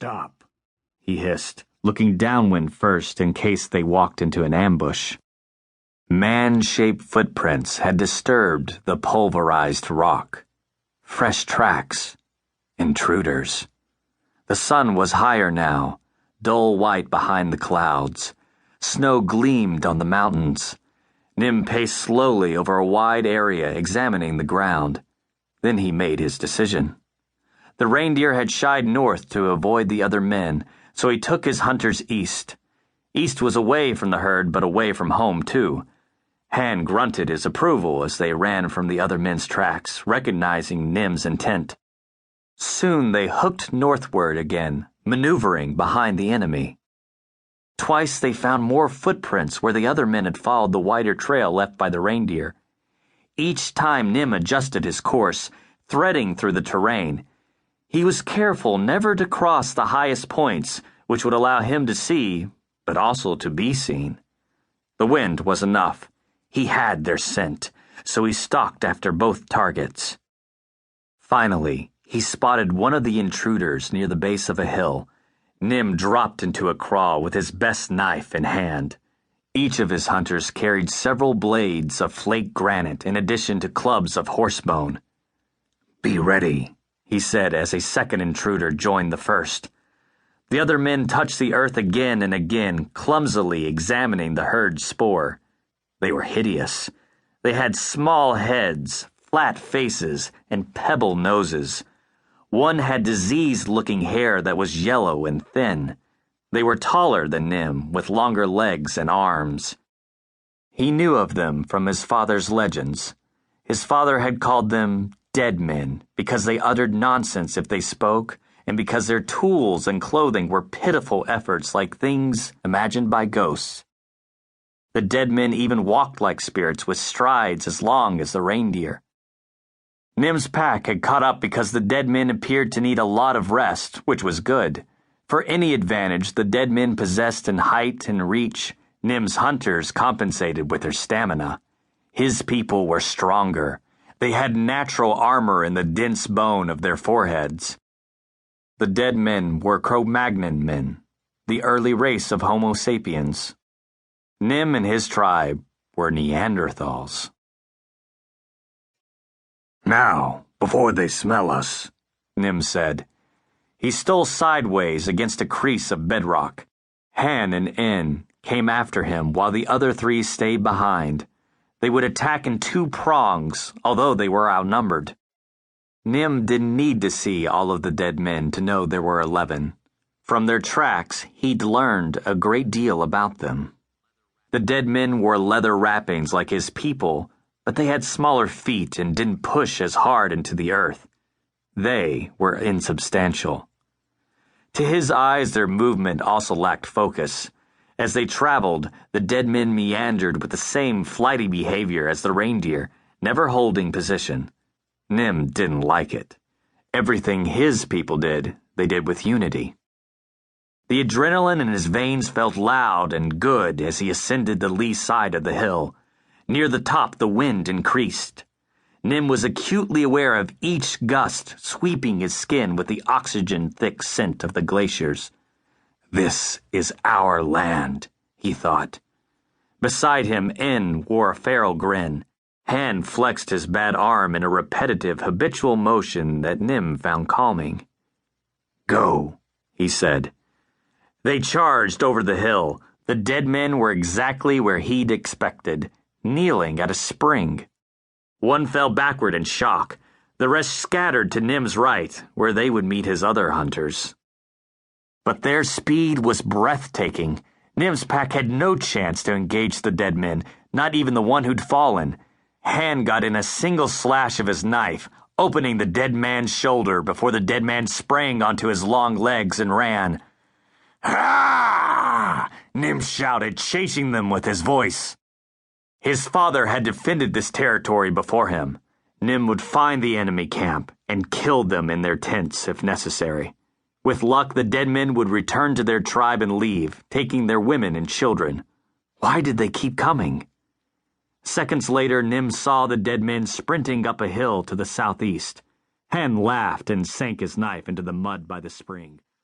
Stop, he hissed, looking downwind first in case they walked into an ambush. Man-shaped footprints had disturbed the pulverized rock. Fresh tracks. Intruders. The sun was higher now, dull white behind the clouds. Snow gleamed on the mountains. Nim paced slowly over a wide area, examining the ground. Then he made his decision. The reindeer had shied north to avoid the other men, so he took his hunters east. East was away from the herd, but away from home, too. Han grunted his approval as they ran from the other men's tracks, recognizing Nim's intent. Soon they hooked northward again, maneuvering behind the enemy. Twice they found more footprints where the other men had followed the wider trail left by the reindeer. Each time Nim adjusted his course, threading through the terrain. He was careful never to cross the highest points, which would allow him to see, but also to be seen. The wind was enough. He had their scent, so he stalked after both targets. Finally, he spotted one of the intruders near the base of a hill. Nim dropped into a crawl with his best knife in hand. Each of his hunters carried several blades of flake granite in addition to clubs of horsebone. "Be ready," he said as a second intruder joined the first. The other men touched the earth again and again, clumsily examining the herd's spoor. They were hideous. They had small heads, flat faces, and pebble noses. One had diseased-looking hair that was yellow and thin. They were taller than Nim, with longer legs and arms. He knew of them from his father's legends. His father had called them dead men because they uttered nonsense if they spoke, and because their tools and clothing were pitiful efforts like things imagined by ghosts. The dead men even walked like spirits with strides as long as the reindeer. Nim's pack had caught up because the dead men appeared to need a lot of rest, which was good. For any advantage the dead men possessed in height and reach, Nim's hunters compensated with their stamina. His people were stronger. They had natural armor in the dense bone of their foreheads. The dead men were Cro-Magnon men, the early race of Homo sapiens. Nim and his tribe were Neanderthals. "Now, before they smell us," Nim said. He stole sideways against a crease of bedrock. Han and En came after him while the other three stayed behind. They would attack in two prongs, although they were outnumbered. Nim didn't need to see all of the dead men to know there were 11. From their tracks, he'd learned a great deal about them. The dead men wore leather wrappings like his people, but they had smaller feet and didn't push as hard into the earth. They were insubstantial. To his eyes, their movement also lacked focus. As they traveled, the dead men meandered with the same flighty behavior as the reindeer, never holding position. Nim didn't like it. Everything his people did, they did with unity. The adrenaline in his veins felt loud and good as he ascended the lee side of the hill. Near the top, the wind increased. Nim was acutely aware of each gust sweeping his skin with the oxygen-thick scent of the glaciers. "This is our land," he thought. Beside him, En wore a feral grin. Han flexed his bad arm in a repetitive, habitual motion that Nim found calming. "Go," he said. They charged over the hill. The dead men were exactly where he'd expected, kneeling at a spring. One fell backward in shock. The rest scattered to Nim's right, where they would meet his other hunters. But their speed was breathtaking. Nim's pack had no chance to engage the dead men, not even the one who'd fallen. Han got in a single slash of his knife, opening the dead man's shoulder before the dead man sprang onto his long legs and ran. "Ah!" Nim shouted, chasing them with his voice. His father had defended this territory before him. Nim would find the enemy camp and kill them in their tents if necessary. With luck, the dead men would return to their tribe and leave, taking their women and children. Why did they keep coming? Seconds later, Nim saw the dead men sprinting up a hill to the southeast. Han laughed and sank his knife into the mud by the spring.